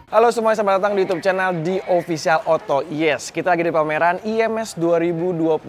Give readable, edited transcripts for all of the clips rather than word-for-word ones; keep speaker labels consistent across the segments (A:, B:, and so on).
A: Halo semuanya, selamat datang di YouTube channel The Official Auto. Yes, kita lagi di pameran IMS 2025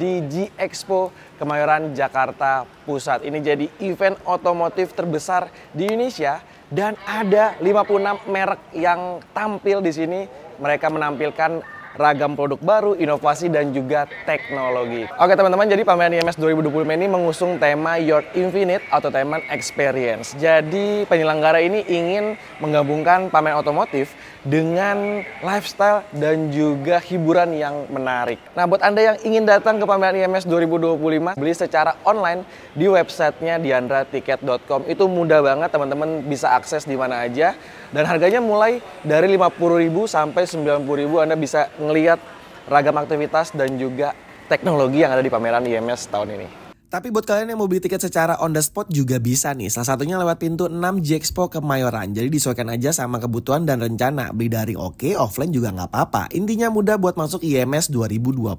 A: di G-Expo Kemayoran, Jakarta Pusat. Ini jadi event otomotif terbesar di Indonesia dan ada 56 merek yang tampil di sini. Mereka menampilkan ragam produk baru, inovasi, dan juga teknologi. Oke teman-teman, jadi pameran IMS 2025 ini mengusung tema Your Infinite Autotainment Experience. Jadi penyelenggara ini ingin menggabungkan pameran otomotif dengan lifestyle dan juga hiburan yang menarik. Nah, buat Anda yang ingin datang ke pameran IMS 2025, beli secara online di websitenya diandratiket.com. Itu mudah banget, teman-teman bisa akses di mana aja. Dan harganya mulai dari 50.000 sampai 90.000, Anda bisa ngelihat ragam aktivitas dan juga teknologi yang ada di pameran IMS tahun ini.
B: Tapi buat kalian yang mau beli tiket secara on the spot juga bisa nih. Salah satunya lewat pintu 6 G-Expo Kemayoran. Jadi disesuaikan aja sama kebutuhan dan rencana. Beli dari oke, offline juga nggak apa-apa. Intinya mudah buat masuk IMS 2025.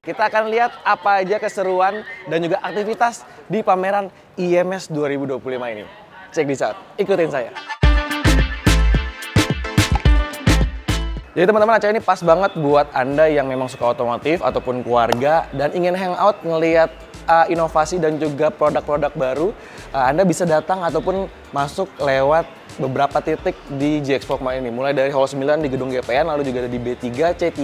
A: Kita akan lihat apa aja keseruan dan juga aktivitas di pameran IMS 2025 ini. Check this out, ikutin saya. Jadi teman-teman, acara ini pas banget buat Anda yang memang suka otomotif ataupun keluarga dan ingin hangout ngelihat inovasi dan juga produk-produk baru. Anda bisa datang ataupun masuk lewat beberapa titik di G-Expo kemarin ini. Mulai dari Hall 9 di gedung GPN, lalu juga ada di B3, C3,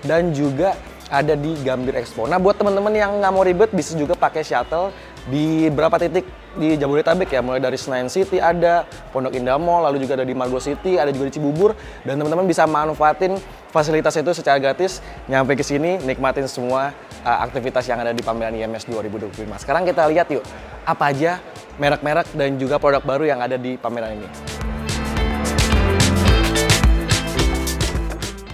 A: dan juga ada di Gambir Expo. Nah, buat teman-teman yang nggak mau ribet, bisa juga pakai shuttle di beberapa titik di Jabodetabek ya, mulai dari Senayan City ada, Pondok Indah Mall, lalu juga ada di Margo City, ada juga di Cibubur, dan teman-teman bisa manfaatin fasilitas itu secara gratis, nyampe ke sini nikmatin semua aktivitas yang ada di pameran IMS 2025. Sekarang kita lihat yuk, apa aja merek-merek dan juga produk baru yang ada di pameran ini.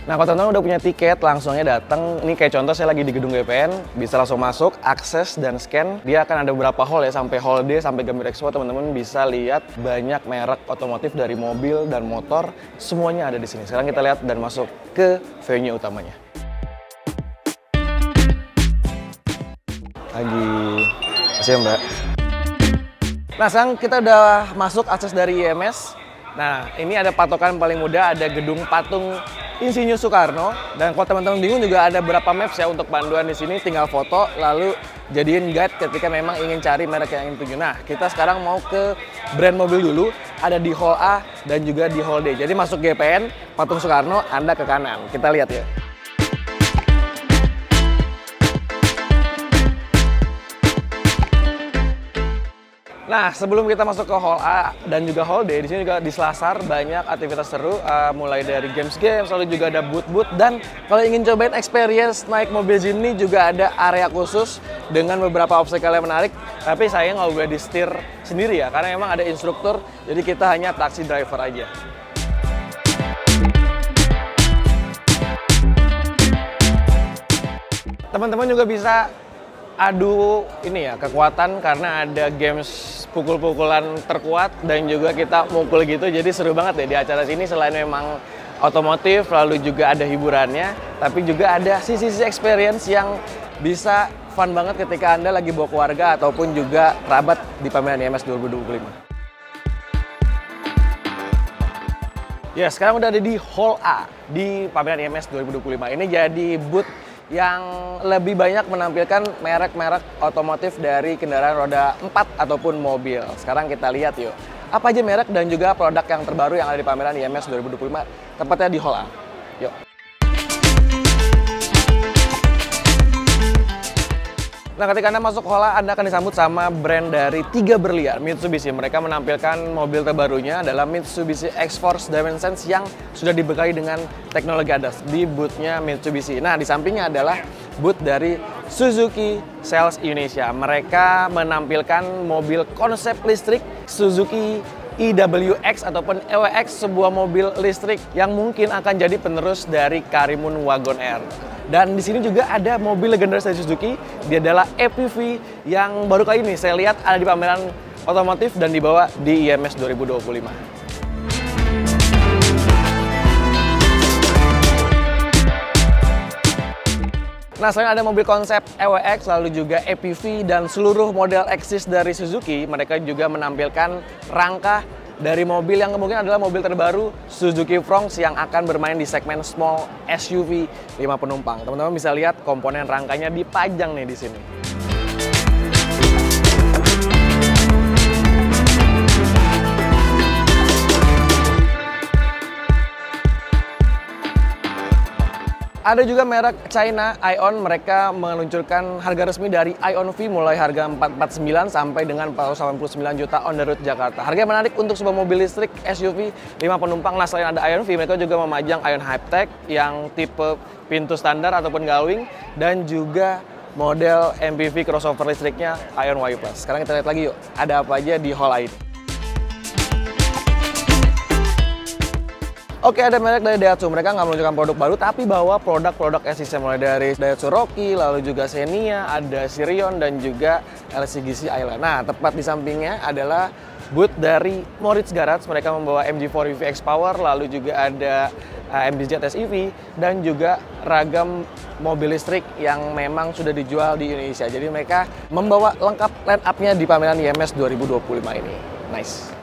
A: Nah, kalau teman-teman udah punya tiket, langsung aja datang. Ini kayak contoh saya lagi di gedung GPN, bisa langsung masuk, akses dan scan. Dia akan ada beberapa hall ya, sampai hall D, sampai Gambir Expo. Teman-teman bisa lihat banyak merek otomotif dari mobil dan motor, semuanya ada di sini. Sekarang kita lihat dan masuk ke venue utamanya. Makasih ya, Mbak. Nah, sekarang kita udah masuk akses dari IMS. Nah, ini ada patokan paling mudah, ada gedung patung Insinyur Soekarno. Dan kalau teman-teman bingung juga ada beberapa maps ya untuk panduan di sini, tinggal foto lalu jadiin guide ketika memang ingin cari merek yang ingin tuju. Nah, kita sekarang mau ke brand mobil dulu, ada di Hall A dan juga di Hall D. Jadi masuk GPN, patung Soekarno, Anda ke kanan. Kita lihat ya. Nah, sebelum kita masuk ke Hall A dan juga Hall D, di sini juga di Selasar banyak aktivitas seru, mulai dari games, lalu juga ada booth-booth, dan kalau ingin cobain experience naik mobil Jimny juga ada area khusus dengan beberapa obstacle yang menarik. Tapi saya nggak boleh di-setir sendiri ya, karena memang ada instruktur, jadi kita hanya taksi driver aja. Teman-teman juga bisa adu ini ya, kekuatan karena ada games pukul-pukulan terkuat dan juga kita mukul gitu. Jadi seru banget deh di acara sini, selain memang otomotif lalu juga ada hiburannya, tapi juga ada sisi-sisi experience yang bisa fun banget ketika Anda lagi bawa keluarga ataupun juga kerabat di pameran IMS 2025. Ya, sekarang udah ada di Hall A di pameran IMS 2025. Ini jadi booth yang lebih banyak menampilkan merek-merek otomotif dari kendaraan roda 4 ataupun mobil. Sekarang kita lihat yuk, apa aja merek dan juga produk yang terbaru yang ada di pameran IMS 2025, tepatnya di Hall A. Yuk. Nah, ketika Anda masuk Hall A, Anda akan disambut sama brand dari 3 berlian Mitsubishi. Mereka menampilkan mobil terbarunya adalah Mitsubishi X-Force Dimensions yang sudah dibekali dengan teknologi ADAS di booth-nya Mitsubishi. Nah, di sampingnya adalah booth dari Suzuki Sales Indonesia. Mereka menampilkan mobil konsep listrik Suzuki EWX ataupun EWX, sebuah mobil listrik yang mungkin akan jadi penerus dari Karimun Wagon R. Dan di sini juga ada mobil legendaris dari Suzuki, dia adalah EPV yang baru kali ini saya lihat ada di pameran otomotif dan dibawa di IMS 2025. Nah, selain ada mobil konsep EWX, lalu juga EPV dan seluruh model Exis dari Suzuki, mereka juga menampilkan rangka dari mobil yang kemungkinan adalah mobil terbaru Suzuki Fronx yang akan bermain di segmen small SUV 5 penumpang. Teman-teman bisa lihat komponen rangkanya dipajang nih di sini. Ada juga merek China, Aion, mereka meluncurkan harga resmi dari Aion V mulai harga 449 sampai dengan 489 juta on the road Jakarta. Harga yang menarik untuk sebuah mobil listrik SUV 5 penumpang. Nah, selain ada Aion V, mereka juga memajang Aion Hypertech yang tipe pintu standar ataupun galwing dan juga model MPV crossover listriknya Aion Y+. Sekarang kita lihat lagi yuk, ada apa aja di hall ini. Oke, ada merek dari Daihatsu. Mereka nggak menunjukkan produk baru, tapi bawa produk-produk existing mulai dari Daihatsu Rocky, lalu juga Xenia, ada Sirion, dan juga LCGC Ayla. Nah, tepat di sampingnya adalah booth dari Moritz Garage. Mereka membawa MG4 EV X-Power, lalu juga ada MG ZS EV, dan juga ragam mobil listrik yang memang sudah dijual di Indonesia. Jadi mereka membawa lengkap line up-nya di pameran IMS 2025 ini. Nice.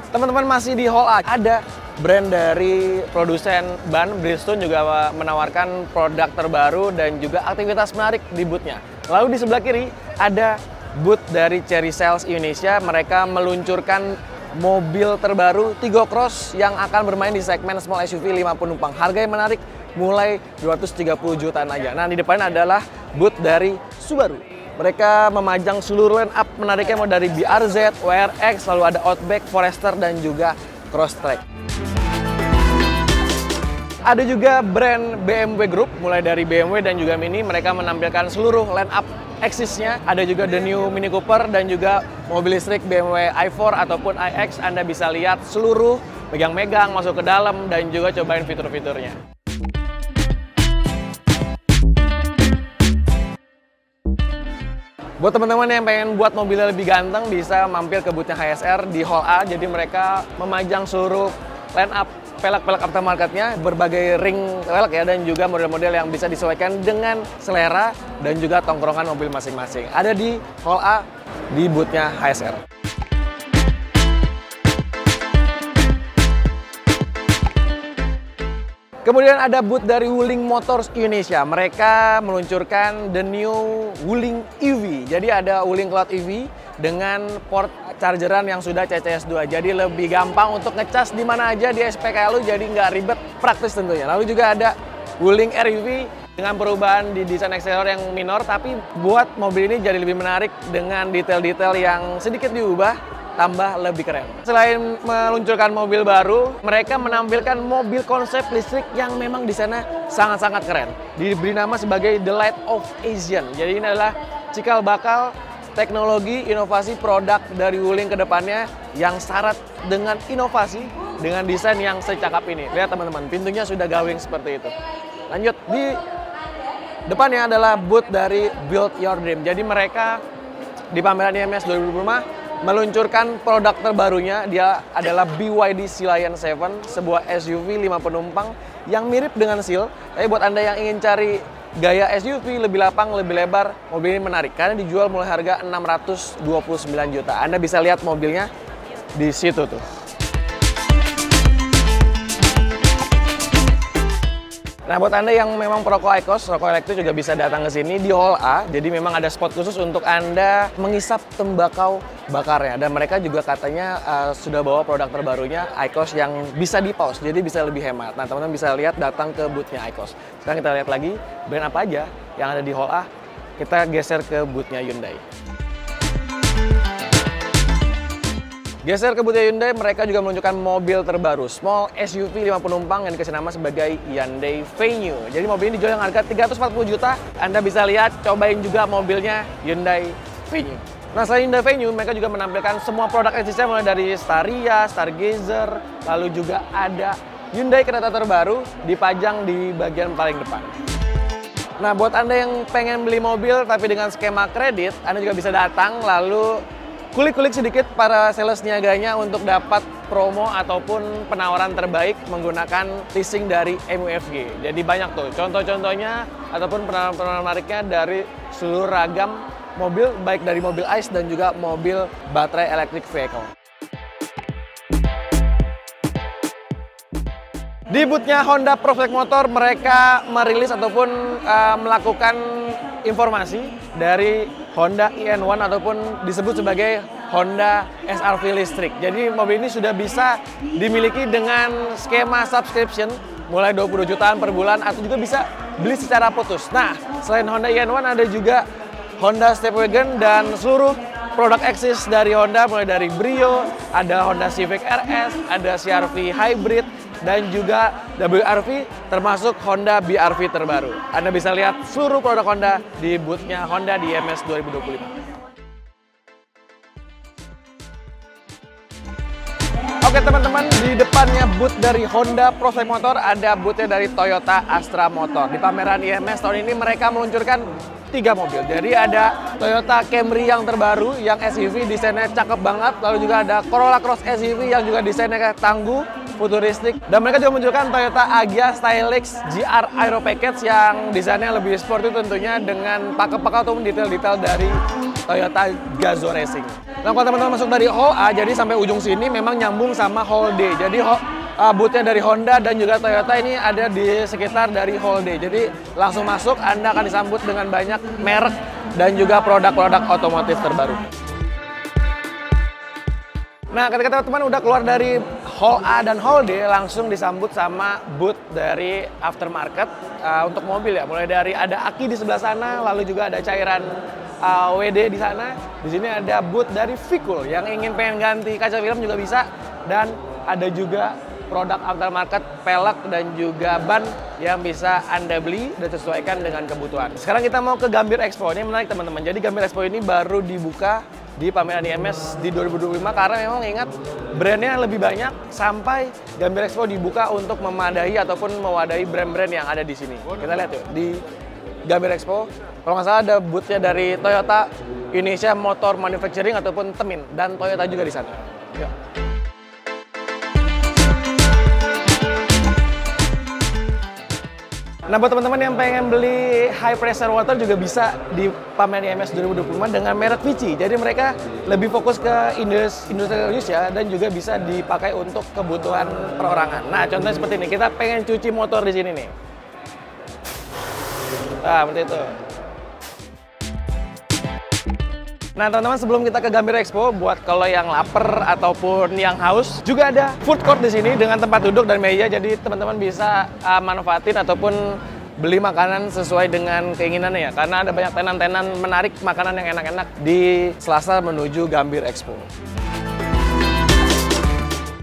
A: Teman-teman, masih di Hall A, ada brand dari produsen ban Bridgestone juga menawarkan produk terbaru dan juga aktivitas menarik di booth-nya. Lalu di sebelah kiri ada booth dari Chery Sales Indonesia. Mereka meluncurkan mobil terbaru Tigo Cross yang akan bermain di segmen small SUV 5 penumpang. Harga yang menarik mulai 230 jutaan aja. Nah, di depan adalah booth dari Subaru. Mereka memajang seluruh line up menariknya mau dari BRZ, WRX, lalu ada Outback, Forester, dan juga Crosstrek. Ada juga brand BMW Group, mulai dari BMW dan juga Mini. Mereka menampilkan seluruh line up Exis-nya. Ada juga the new Mini Cooper dan juga mobil listrik BMW i4 ataupun iX. Anda bisa lihat seluruh megang-megang, masuk ke dalam, dan juga cobain fitur-fiturnya. Buat teman-teman yang pengen buat mobilnya lebih ganteng, bisa mampir ke booth-nya HSR di Hall A. Jadi mereka memajang seluruh line up pelek-pelek aftermarket-nya, berbagai ring pelek ya, dan juga model-model yang bisa disesuaikan dengan selera dan juga tongkrongan mobil masing-masing. Ada di Hall A di booth-nya HSR. Kemudian ada booth dari Wuling Motors Indonesia. Mereka meluncurkan the new Wuling EV. Jadi ada Wuling Cloud EV dengan port chargeran yang sudah CCS2. Jadi lebih gampang untuk ngecas di mana aja di SPKLU, jadi nggak ribet, praktis tentunya. Lalu juga ada Wuling REV dengan perubahan di desain eksterior yang minor, tapi buat mobil ini jadi lebih menarik dengan detail-detail yang sedikit diubah, tambah lebih keren. Selain meluncurkan mobil baru, mereka menampilkan mobil konsep listrik yang memang desainnya sangat-sangat keren. Diberi nama sebagai The Light of Asian. Jadi ini adalah cikal bakal teknologi, inovasi produk dari Wuling ke depannya yang syarat dengan inovasi, dengan desain yang secakap ini. Lihat teman-teman, pintunya sudah gawing seperti itu. Lanjut, di depannya adalah booth dari Build Your Dream. Jadi mereka di pameran IMS 2025 meluncurkan produk terbarunya. Dia adalah BYD Sea Lion 7, sebuah SUV 5 penumpang yang mirip dengan Seal. Tapi buat Anda yang ingin cari gaya SUV lebih lapang, lebih lebar, mobil ini menarik karena dijual mulai harga 629 juta. Anda bisa lihat mobilnya di situ tuh. Nah, buat Anda yang memang perokok IQOS, rokok elektrik juga bisa datang ke sini di Hall A. Jadi memang ada spot khusus untuk Anda mengisap tembakau bakarnya. Dan mereka juga katanya sudah bawa produk terbarunya IQOS yang bisa di-pause, jadi bisa lebih hemat. Nah, teman-teman bisa lihat datang ke booth-nya IQOS. Sekarang kita lihat lagi brand apa aja yang ada di Hall A. Kita geser ke booth-nya Hyundai. Geser ke booth Hyundai, mereka juga menunjukkan mobil terbaru, small SUV 5 penumpang yang dikasih nama sebagai Hyundai Venue. Jadi mobil ini dijual dengan harga 340 juta. Anda bisa lihat, cobain juga mobilnya Hyundai Venue. Nah, selain Hyundai Venue, mereka juga menampilkan semua produk existing mulai dari Staria, Stargazer, lalu juga ada Hyundai kereta terbaru dipajang di bagian paling depan. Nah, buat Anda yang pengen beli mobil tapi dengan skema kredit, Anda juga bisa datang lalu kulik-kulik sedikit para sales niaganya untuk dapat promo ataupun penawaran terbaik menggunakan leasing dari MUFG. Jadi banyak tuh contoh-contohnya ataupun penawaran menariknya dari seluruh ragam mobil, baik dari mobil ICE dan juga mobil baterai electric vehicle. Di bootnya Honda Project Motor, mereka merilis ataupun melakukan informasi dari Honda IN1 ataupun disebut sebagai Honda SR-V listrik. Jadi mobil ini sudah bisa dimiliki dengan skema subscription mulai 20 jutaan per bulan atau juga bisa beli secara putus. Nah, selain Honda IN1 ada juga Honda Stepwagon dan seluruh produk eksis dari Honda mulai dari Brio, ada Honda Civic RS, ada CR-V Hybrid, dan juga WR-V termasuk Honda BR-V terbaru. Anda bisa lihat seluruh produk Honda di boothnya Honda di IMS 2025. Oke teman-teman, di depannya booth dari Honda Project Motor ada boothnya dari Toyota Astra Motor. Di pameran IMS tahun ini mereka meluncurkan 3 mobil. Jadi ada Toyota Camry yang terbaru, yang SUV desainnya cakep banget. Lalu juga ada Corolla Cross SUV yang juga desainnya kayak tangguh, futuristik. Dan mereka juga menunjukkan Toyota Agya Stylix GR Aero Package yang desainnya lebih sporty tentunya dengan pakai-pakai atau detail-detail dari Toyota Gazoo Racing. Nah kalau teman-teman masuk dari Hall A, jadi sampai ujung sini memang nyambung sama Hall D. Jadi boothnya dari Honda dan juga Toyota ini ada di sekitar dari Hall D. Jadi langsung masuk, Anda akan disambut dengan banyak merek dan juga produk-produk otomotif terbaru. Nah, ketika teman-teman udah keluar dari Hall A dan Hall D, langsung disambut sama booth dari aftermarket untuk mobil ya. Mulai dari ada aki di sebelah sana, lalu juga ada cairan WD di sana. Di sini ada booth dari Vikul yang pengen ganti kaca film juga bisa, dan ada juga produk aftermarket, pelek dan juga ban yang bisa Anda beli dan sesuaikan dengan kebutuhan. Sekarang kita mau ke Gambir Expo. Ini menarik teman-teman. Jadi Gambir Expo ini baru dibuka di pameran IMS di 2025 karena memang ingat brandnya lebih banyak sampai Gambir Expo dibuka untuk memadahi ataupun mewadahi brand-brand yang ada di sini. Kita lihat yuk di Gambir Expo. Kalau nggak salah ada booth-nya dari Toyota Indonesia Motor Manufacturing ataupun Temin, dan Toyota juga di sana. Yuk. Nah, buat teman-teman yang pengen beli high pressure water juga bisa di pameran IMS 2025 dengan merek Vichy. Jadi mereka lebih fokus ke industrial use ya, dan juga bisa dipakai untuk kebutuhan perorangan. Nah, contohnya seperti ini. Kita pengen cuci motor di sini nih. Nah, seperti itu. Nah teman-teman, sebelum kita ke Gambir Expo, buat kalau yang lapar ataupun yang haus, juga ada food court di sini dengan tempat duduk dan meja. Jadi teman-teman bisa manfaatin ataupun beli makanan sesuai dengan keinginannya ya. Karena ada banyak tenan-tenan menarik makanan yang enak-enak di Selasa menuju Gambir Expo.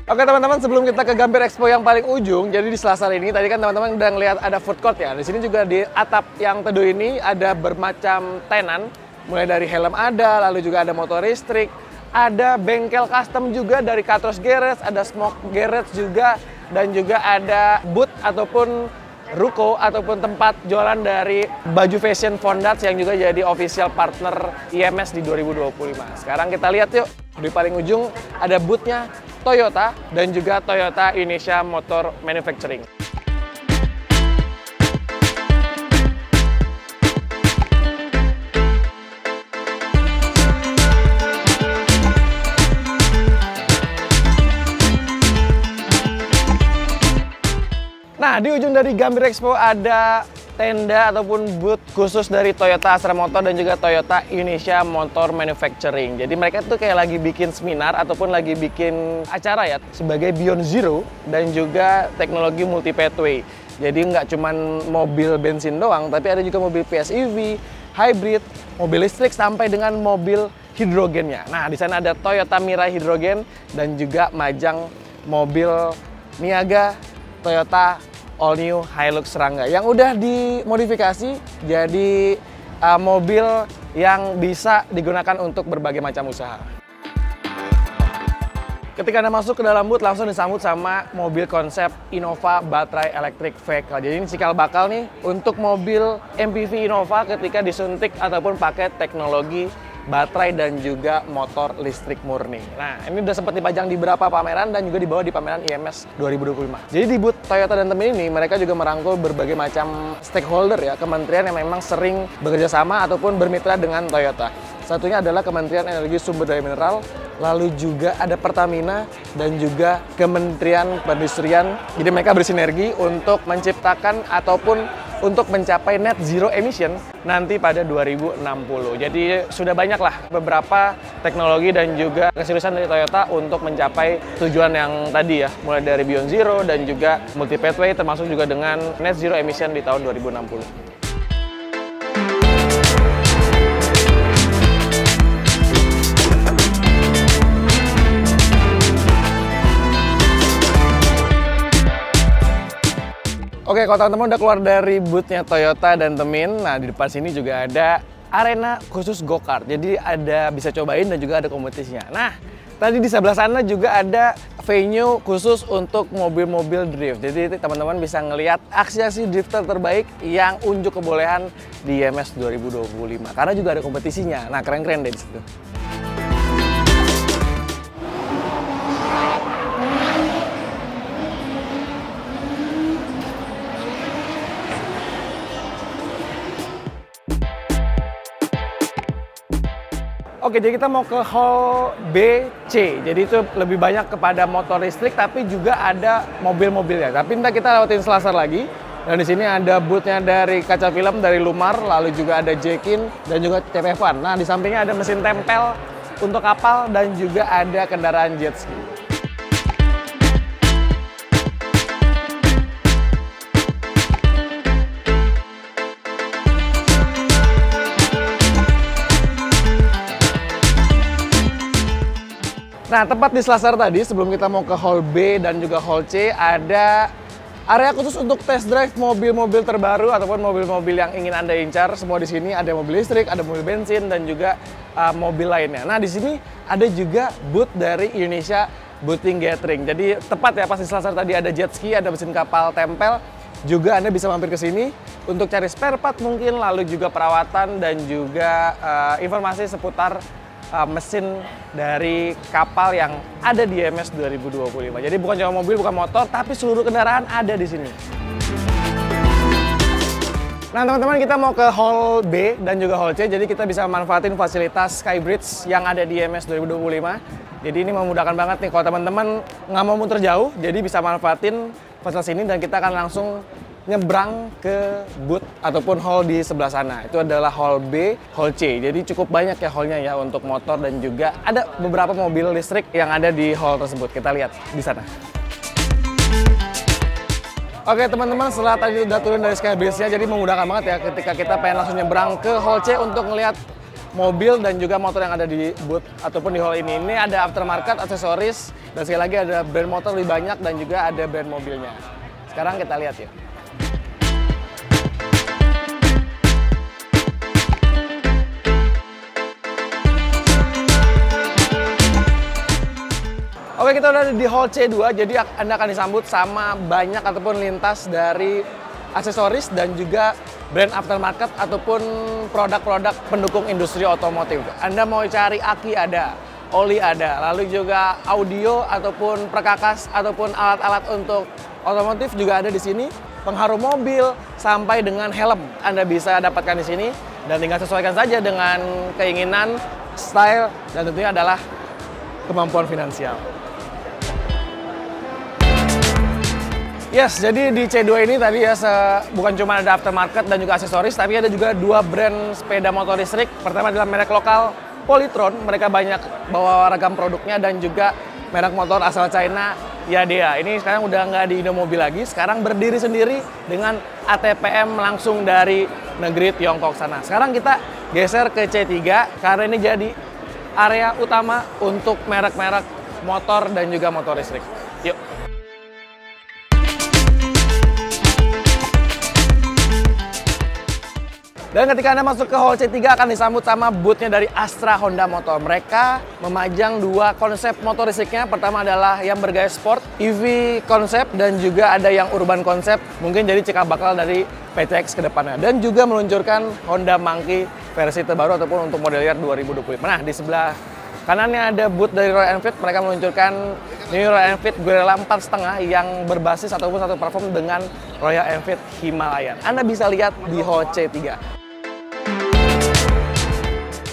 A: Oke teman-teman, sebelum kita ke Gambir Expo yang paling ujung, jadi di Selasar ini, tadi kan teman-teman udah ngeliat ada food court ya. Di sini juga di atap yang teduh ini ada bermacam tenan. Mulai dari helm ada, lalu juga ada motor listrik, ada bengkel custom juga dari Katros Garage, ada Smoke Garage juga, dan juga ada booth ataupun ruko ataupun tempat jualan dari baju fashion Fondats yang juga jadi official partner IMS di 2025. Sekarang kita lihat yuk, di paling ujung ada boothnya Toyota dan juga Toyota Indonesia Motor Manufacturing. Nah, di ujung dari Gambir Expo ada tenda ataupun booth khusus dari Toyota Astra Motor dan juga Toyota Indonesia Motor Manufacturing. Jadi mereka tuh kayak lagi bikin seminar ataupun lagi bikin acara ya sebagai Beyond Zero dan juga teknologi multi pathway. Jadi nggak cuman mobil bensin doang, tapi ada juga mobil PHEV, hybrid, mobil listrik sampai dengan mobil hidrogennya. Nah, di sana ada Toyota Mirai hidrogen dan juga majang mobil Niaga Toyota All New Hilux Rangga yang udah dimodifikasi jadi mobil yang bisa digunakan untuk berbagai macam usaha. Ketika Anda masuk ke dalam booth, langsung disambut sama mobil konsep Innova Baterai Electric Vehicle. Jadi ini cikal bakal nih untuk mobil MPV Innova ketika disuntik ataupun pakai teknologi baterai dan juga motor listrik murni. Nah, ini udah sempat dipajang di beberapa pameran dan juga dibawa di pameran IMS 2025. Jadi di booth Toyota dan Temin ini, mereka juga merangkul berbagai macam stakeholder ya, kementerian yang memang sering bekerja sama ataupun bermitra dengan Toyota. Satunya adalah Kementerian Energi Sumber Daya Mineral, lalu juga ada Pertamina dan juga Kementerian Perindustrian. Jadi mereka bersinergi untuk menciptakan ataupun untuk mencapai net zero emission nanti pada 2060. Jadi sudah banyaklah beberapa teknologi dan juga keseriusan dari Toyota untuk mencapai tujuan yang tadi ya, mulai dari Beyond Zero dan juga multi pathway termasuk juga dengan net zero emission di tahun 2060. Oke, kalau teman-teman udah keluar dari booth-nya Toyota dan Temin, nah di depan sini juga ada arena khusus go-kart. Jadi bisa cobain dan juga ada kompetisinya. Nah, tadi di sebelah sana juga ada venue khusus untuk mobil-mobil drift. Jadi teman-teman bisa ngelihat aksi-aksi drifter terbaik yang unjuk kebolehan di IMS 2025. Karena juga ada kompetisinya. Nah, keren-keren deh di situ. Oke, jadi kita mau ke hall B, C. Jadi itu lebih banyak kepada motor listrik, tapi juga ada mobil-mobilnya. Tapi ntar kita lewatin Selasar lagi. Dan di sini ada booth-nya dari kaca film, dari Lumar, lalu juga ada Jekin, dan juga CP1. Nah, di sampingnya ada mesin tempel untuk kapal, dan juga ada kendaraan jet ski. Nah, tepat di Selasar tadi, sebelum kita mau ke Hall B dan juga Hall C, ada area khusus untuk test drive mobil-mobil terbaru ataupun mobil-mobil yang ingin Anda incar. Semua di sini ada mobil listrik, ada mobil bensin, dan juga mobil lainnya. Nah, di sini ada juga booth dari Indonesia Boothing Gathering. Jadi tepat ya, pas di Selasar tadi ada jet ski, ada mesin kapal tempel. Juga Anda bisa mampir ke sini untuk cari spare part mungkin, lalu juga perawatan dan juga informasi seputar mesin dari kapal yang ada di IMS 2025. Jadi bukan cuma mobil, bukan motor, tapi seluruh kendaraan ada di sini. Nah, teman-teman, kita mau ke Hall B dan juga Hall C. Jadi kita bisa manfaatin fasilitas Skybridge yang ada di IMS 2025. Jadi ini memudahkan banget nih kalau teman-teman nggak mau muter jauh, jadi bisa manfaatin fasilitas ini dan kita akan langsung nyebrang ke booth ataupun hall di sebelah sana. Itu adalah hall B, hall C. Jadi cukup banyak ya hallnya ya untuk motor dan juga ada beberapa mobil listrik yang ada di hall tersebut. Kita lihat di sana. Oke teman-teman, setelah tadi udah turun dari Skybridge-nya, jadi memudahkan banget ya ketika kita pengen langsung nyebrang ke hall C untuk ngelihat mobil dan juga motor yang ada di booth ataupun di hall ini. Ini ada aftermarket, aksesoris, dan sekali lagi ada brand motor lebih banyak dan juga ada brand mobilnya. Sekarang kita lihat ya. Oke, kita udah di Hall C2, jadi Anda akan disambut sama banyak ataupun lintas dari aksesoris dan juga brand aftermarket ataupun produk-produk pendukung industri otomotif. Anda mau cari aki ada, oli ada, lalu juga audio ataupun perkakas ataupun alat-alat untuk otomotif juga ada di sini. Pengharum mobil sampai dengan helm Anda bisa dapatkan di sini dan tinggal sesuaikan saja dengan keinginan, style, dan tentunya adalah kemampuan finansial. Yes, jadi di C2 ini tadi ya bukan cuma ada aftermarket dan juga aksesoris, tapi ada juga dua brand sepeda motor listrik. Pertama adalah merek lokal Polytron, mereka banyak bawa ragam produknya, dan juga merek motor asal China Yadea. Ini sekarang udah nggak di Indomobil lagi, sekarang berdiri sendiri dengan ATPM langsung dari negeri Tiongkok sana. Sekarang kita geser ke C3 karena ini jadi area utama untuk merek-merek motor dan juga motor listrik. Yuk. Dan ketika Anda masuk ke Hall C3 akan disambut sama booth-nya dari Astra Honda Motor. Mereka memajang dua konsep motor listriknya. Pertama adalah yang bergaya sport, EV konsep, dan juga ada yang urban konsep. Mungkin jadi cikal bakal dari PCX ke depannya. Dan juga meluncurkan Honda Monkey versi terbaru ataupun untuk model year 2025. Nah, di sebelah kanannya ada booth dari Royal Enfield. Mereka meluncurkan New Royal Enfield Guerrilla 4,5 yang berbasis ataupun satu platform dengan Royal Enfield Himalayan. Anda bisa lihat di Hall C3.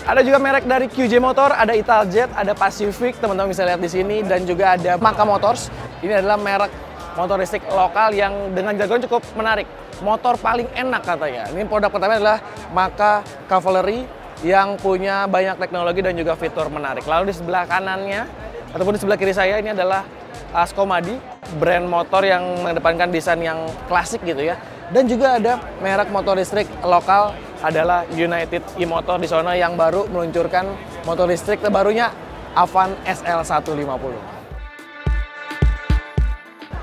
A: Ada juga merek dari QJ Motor, ada Italjet, ada Pacific, teman-teman bisa lihat di sini, dan juga ada Maka Motors. Ini adalah merek motor listrik lokal yang dengan jargon cukup menarik. Motor paling enak katanya. Ini produk pertama adalah Maka Cavalry yang punya banyak teknologi dan juga fitur menarik. Lalu di sebelah kanannya, ataupun di sebelah kiri saya, ini adalah Ascomadi, brand motor yang mengedepankan desain yang klasik gitu ya. Dan juga ada merek motor listrik lokal adalah United E-Motor di sana yang baru meluncurkan motor listrik terbarunya Avan SL150.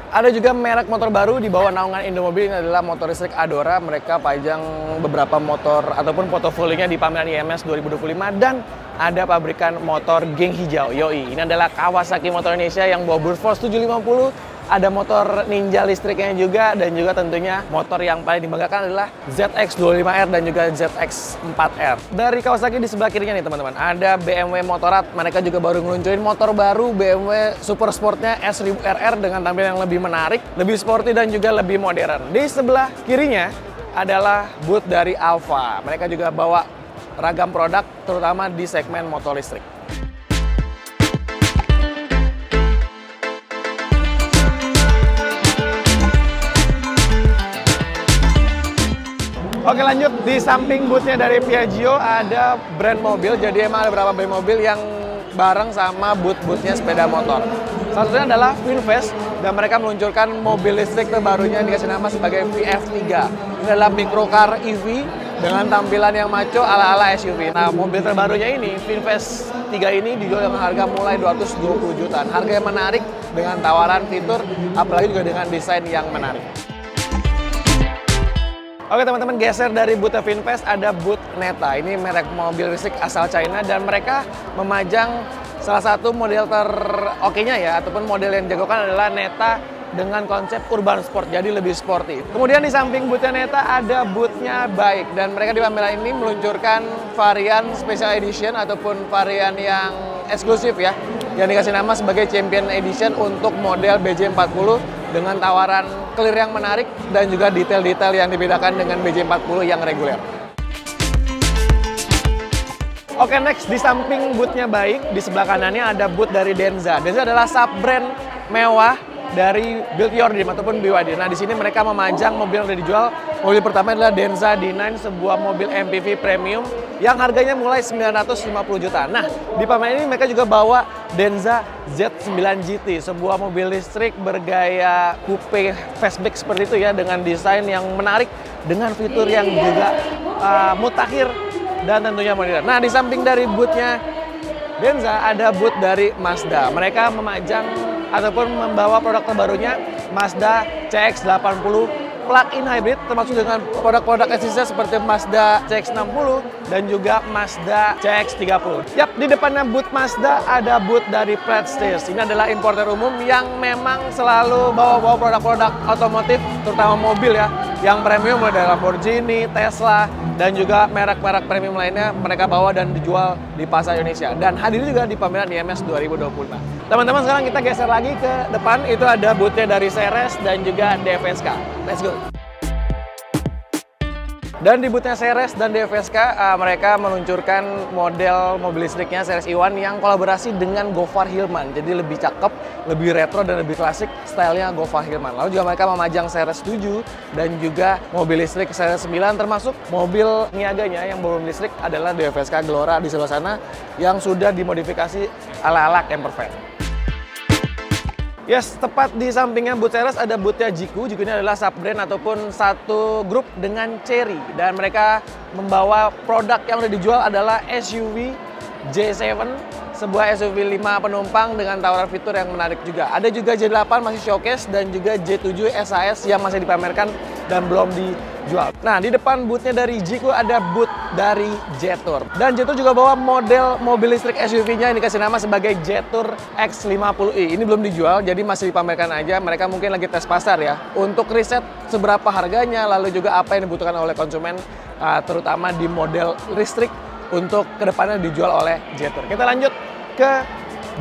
A: Ada juga merek motor baru di bawah naungan Indomobil, ini adalah motor listrik Adora. Mereka pajang beberapa motor ataupun portofolionya di pameran IMS 2025 dan ada pabrikan motor geng hijau, yoi. Ini adalah Kawasaki Motor Indonesia yang bawa Brute Force 750. Ada motor Ninja listriknya juga, dan juga tentunya motor yang paling dibanggakan adalah ZX25R dan juga ZX4R. Dari Kawasaki di sebelah kirinya nih teman-teman, ada BMW Motorrad. Mereka juga baru ngeluncurin motor baru BMW Super Sportnya S1000RR dengan tampilan yang lebih menarik, lebih sporty dan juga lebih modern. Di sebelah kirinya adalah booth dari Alfa. Mereka juga bawa ragam produk terutama di segmen motor listrik. Oke, lanjut, di samping boothnya dari Piaggio ada brand mobil. Jadi emang ada beberapa brand mobil yang bareng sama booth-boothnya sepeda motor. Salah satunya adalah Finfest, dan mereka meluncurkan mobil listrik terbarunya yang dikasih nama sebagai VF3. Ini adalah microcar EV dengan tampilan yang maco ala-ala SUV. Nah, mobil terbarunya ini, Finfest 3 ini dijual dengan harga mulai 220 jutaan. Harga yang menarik dengan tawaran fitur, apalagi juga dengan desain yang menarik. Oke teman-teman, geser dari booth Finfest, ada booth Neta. Ini merek mobil listrik asal China dan mereka memajang salah satu model teroke-nya ya, ataupun model yang dijagokan adalah Neta dengan konsep urban sport, jadi lebih sporty. Kemudian di samping boothnya Neta ada boothnya Bike, dan mereka di pameran ini meluncurkan varian special edition ataupun varian yang eksklusif ya, yang dikasih nama sebagai Champion Edition untuk model BJ40 dengan tawaran clear yang menarik dan juga detail-detail yang dibedakan dengan BJ40 yang reguler. Oke, next di samping boothnya Baik, di sebelah kanannya ada booth dari Denza. Denza adalah sub-brand mewah dari Build Your Dream ataupun BYD. Nah, di sini mereka memajang mobil yang udah dijual. Mobil pertama adalah Denza D9, sebuah mobil MPV premium yang harganya mulai 950 juta. Nah, di pameran ini mereka juga bawa Denza Z9 GT, sebuah mobil listrik bergaya coupe fastback seperti itu ya, dengan desain yang menarik, dengan fitur yang juga mutakhir dan tentunya modern. Nah, di samping dari boothnya Denza ada booth dari Mazda. Mereka memajang ataupun membawa produk terbarunya Mazda CX-80 plug-in hybrid, termasuk dengan produk-produk esensial seperti Mazda CX-60 dan juga Mazda CX-30. Yap, di depannya booth Mazda ada booth dari Prestige. Ini adalah importer umum yang memang selalu bawa-bawa produk-produk otomotif, terutama mobil ya, yang premium mulai dari Lamborghini, Tesla, dan juga merek-merek premium lainnya mereka bawa dan dijual di pasar Indonesia. Dan hadir juga di pameran IMS 2025. Teman-teman, sekarang kita geser lagi ke depan, itu ada boothnya dari Ceres dan juga DFSK. Let's go! Dan di boothnya Ceres dan DFSK, mereka meluncurkan model mobil listriknya Ceres E1 yang kolaborasi dengan Gofar Hilman. Jadi lebih cakep, lebih retro, dan lebih klasik stylenya Gofar Hilman. Lalu juga mereka memajang Ceres 7 dan juga mobil listrik Ceres 9, termasuk mobil niaganya yang bermobil listrik adalah DFSK Glora di sebelah sana yang sudah dimodifikasi ala-ala camper van. Yes, tepat di sampingnya booth Ceres ada boothnya Jiku. Jiku ini adalah sub-brand ataupun satu grup dengan Chery. Dan mereka membawa produk yang udah dijual adalah SUV J7, sebuah SUV 5 penumpang dengan tawaran fitur yang menarik juga. Ada juga J8 masih showcase dan juga J7 SAS yang masih dipamerkan dan belum dijual. Nah, di depan boothnya dari Jiku ada booth dari Jetour. Dan Jetour juga bawa model mobil listrik SUV-nya yang dikasih nama sebagai Jetour X50i. Ini belum dijual, jadi masih dipamerkan aja. Mereka mungkin lagi tes pasar ya, untuk riset seberapa harganya, lalu juga apa yang dibutuhkan oleh konsumen, terutama di model listrik untuk kedepannya dijual oleh Jetour. Kita lanjut ke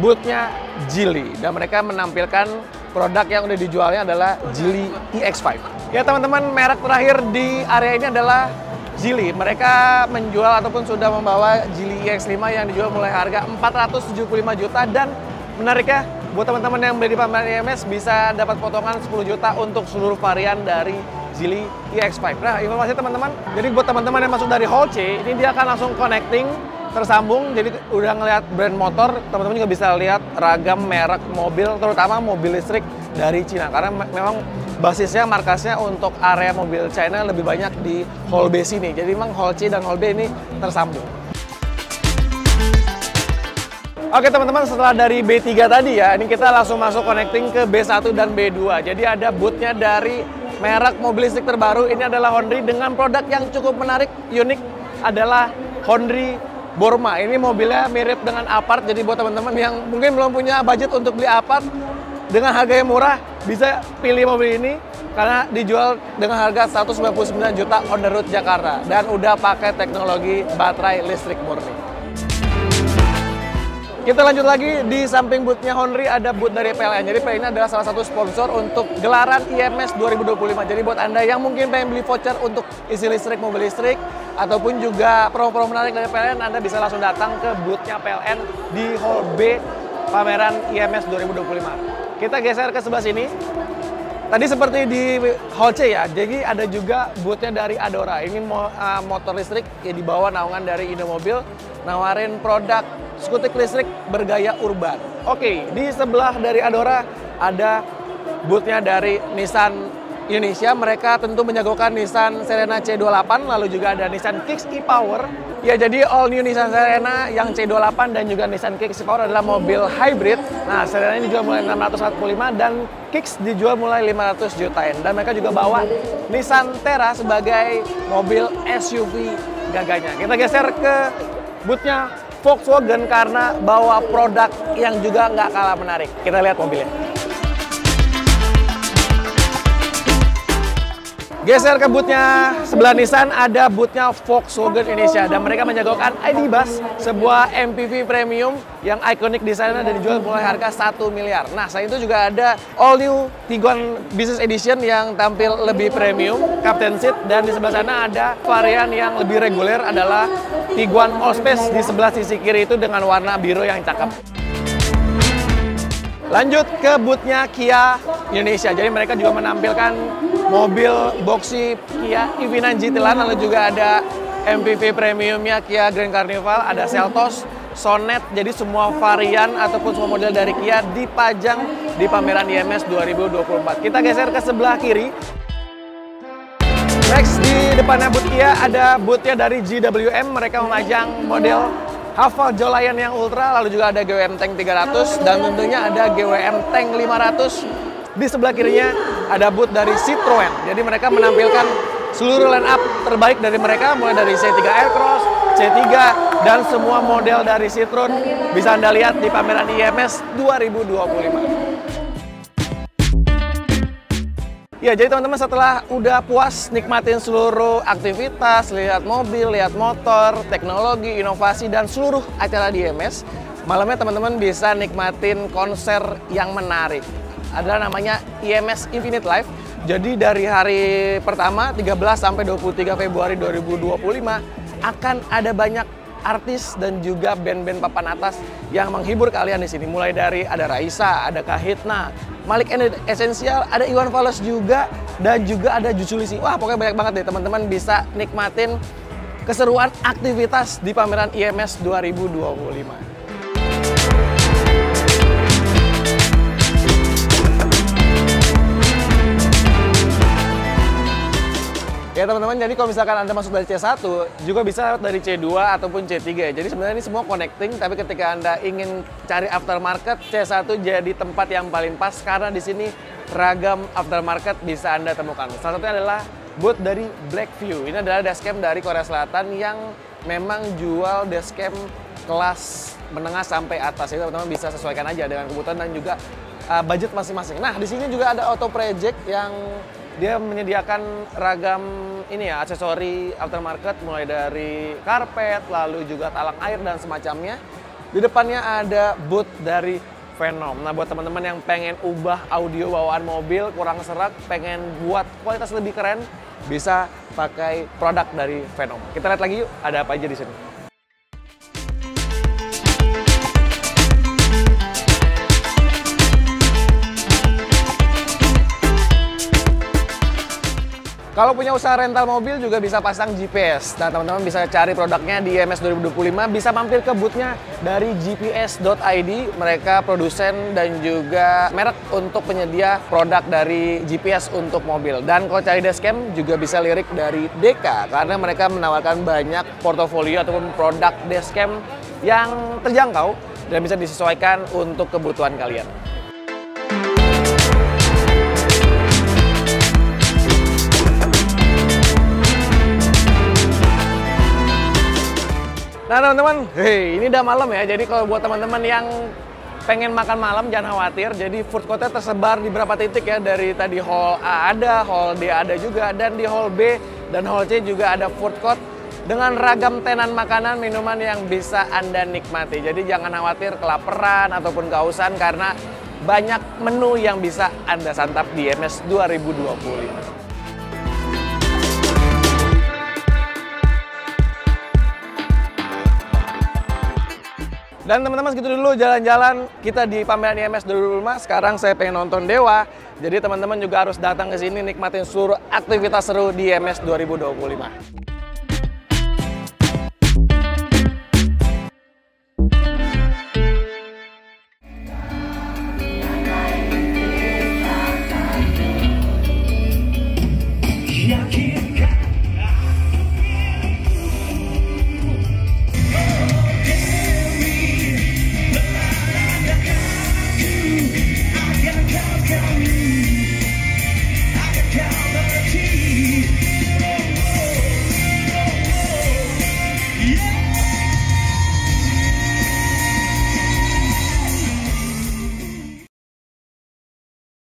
A: boothnya Geely, dan mereka menampilkan produk yang udah dijualnya adalah Geely EX5. Ya teman-teman, merek terakhir di area ini adalah Geely. Mereka menjual ataupun sudah membawa Geely EX5 yang dijual mulai harga 475 juta, dan menariknya buat teman-teman yang beli di pameran IMS bisa dapat potongan 10 juta untuk seluruh varian dari Geely EX5. Nah, informasi teman-teman, jadi buat teman-teman yang masuk dari Hall C, ini dia akan langsung connecting, tersambung, jadi udah ngelihat brand motor, teman-teman juga bisa lihat ragam merek mobil, terutama mobil listrik dari Cina, karena memang basisnya, markasnya untuk area mobil China lebih banyak di Hall B sini. Jadi memang Hall C dan Hall B ini tersambung. Oke teman-teman, setelah dari B3 tadi ya, ini kita langsung masuk connecting ke B1 dan B2. Jadi ada boothnya dari merek mobil listrik terbaru. Ini adalah Honda dengan produk yang cukup menarik, unik, adalah Honda Borma. Ini mobilnya mirip dengan Alphard, jadi buat teman-teman yang mungkin belum punya budget untuk beli Alphard, dengan harga yang murah, bisa pilih mobil ini karena dijual dengan harga 199 juta on the road Jakarta dan udah pakai teknologi baterai listrik murni. Kita lanjut lagi, di samping boothnya Honda ada booth dari PLN. Jadi PLN ini adalah salah satu sponsor untuk gelaran IMS 2025. Jadi buat Anda yang mungkin pengen beli voucher untuk isi listrik, mobil listrik, ataupun juga promo-promo menarik dari PLN, Anda bisa langsung datang ke boothnya PLN di Hall B pameran IMS 2025. Kita geser ke sebelah sini. Tadi seperti di Hall C ya, jadi ada juga boothnya dari Adora. Ini motor listrik yang dibawa naungan dari Indomobil, nawarin produk skutik listrik bergaya urban. Oke, di sebelah dari Adora ada boothnya dari Nissan Indonesia. Mereka tentu menjagokan Nissan Serena C28, lalu juga ada Nissan Kicks e-Power. Ya, jadi all new Nissan Serena yang C28 dan juga Nissan Kicks e-Power adalah mobil hybrid. Nah, Serena ini dijual mulai 645 dan Kicks dijual mulai 500 jutaan. Dan mereka juga bawa Nissan Terra sebagai mobil SUV gagahnya. Kita geser ke boothnya Volkswagen karena bawa produk yang juga nggak kalah menarik. Kita lihat mobilnya. Geser ke boothnya sebelah Nissan, ada boothnya Volkswagen Indonesia. Dan mereka menjagokan ID Buzz, sebuah MPV premium yang ikonik di sana dan dijual mulai harga 1 miliar. Nah, selain itu juga ada all new Tiguan Business Edition yang tampil lebih premium, Captain Seat. Dan di sebelah sana ada varian yang lebih reguler adalah Tiguan Allspace di sebelah sisi kiri itu dengan warna biru yang cakep. Lanjut ke boothnya Kia Indonesia. Jadi mereka juga menampilkan mobil boxy Kia EV9 GT Line, lalu juga ada MPV premiumnya Kia Grand Carnival, ada Seltos, Sonet. Jadi semua varian ataupun semua model dari Kia dipajang di pameran IMS 2024. Kita geser ke sebelah kiri. Next, di depannya booth Kia ada boothnya dari GWM. Mereka memajang model Haval Jolayan yang Ultra, lalu juga ada GWM Tank 300 dan tentunya ada GWM Tank 500. Di sebelah kirinya ada booth dari Citroen. Jadi mereka menampilkan seluruh line up terbaik dari mereka, mulai dari C3 Aircross, C3 dan semua model dari Citroen bisa Anda lihat di pameran IMS 2025. Ya, jadi teman-teman setelah udah puas nikmatin seluruh aktivitas, lihat mobil, lihat motor, teknologi, inovasi, dan seluruh acara di IMS, malamnya teman-teman bisa nikmatin konser yang menarik. Adalah namanya IMS Infinite Live. Jadi dari hari pertama 13 sampai 23 Februari 2025 akan ada banyak artis dan juga band-band papan atas yang menghibur kalian di sini. Mulai dari ada Raisa, ada Kahitna, Malik and Essential, ada Iwan Fals juga, dan juga ada Jusulisi. Wah, pokoknya banyak banget deh, teman-teman bisa nikmatin keseruan aktivitas di pameran IMS 2025. Ya teman-teman, jadi kalau misalkan Anda masuk dari C1, juga bisa dari C2 ataupun C3. Jadi sebenarnya ini semua connecting, tapi ketika Anda ingin cari aftermarket, C1 jadi tempat yang paling pas karena di sini ragam aftermarket bisa Anda temukan. Salah satunya adalah booth dari Blackview. Ini adalah dashcam dari Korea Selatan yang memang jual dashcam kelas menengah sampai atas. Jadi teman-teman bisa sesuaikan aja dengan kebutuhan dan juga budget masing-masing. Nah, di sini juga ada Auto Project yang dia menyediakan ragam ini ya, aksesori aftermarket mulai dari karpet, lalu juga talang air dan semacamnya. Di depannya ada booth dari Venom. Nah, buat teman-teman yang pengen ubah audio bawaan mobil kurang serak, pengen buat kualitas lebih keren, bisa pakai produk dari Venom. Kita lihat lagi yuk, ada apa aja di sini. Kalau punya usaha rental mobil juga bisa pasang GPS. Nah, teman-teman bisa cari produknya di IMS 2025, bisa mampir ke boothnya dari gps.id. Mereka produsen dan juga merek untuk penyedia produk dari GPS untuk mobil. Dan kalau cari dashcam juga bisa lirik dari DK, karena mereka menawarkan banyak portofolio ataupun produk dashcam yang terjangkau dan bisa disesuaikan untuk kebutuhan kalian. Nah teman-teman, ini udah malam ya, jadi kalau buat teman-teman yang pengen makan malam jangan khawatir, jadi food court-nya tersebar di beberapa titik ya, dari tadi hall A ada, hall D ada juga, dan di hall B dan hall C juga ada food court dengan ragam tenan makanan, minuman yang bisa Anda nikmati. Jadi jangan khawatir kelaparan ataupun kehausan karena banyak menu yang bisa Anda santap di IMS 2025. Dan teman-teman segitu dulu jalan-jalan kita di pameran IMS 2025. Sekarang saya pengen nonton Dewa. Jadi teman-teman juga harus datang ke sini nikmatin seluruh aktivitas seru di IMS 2025.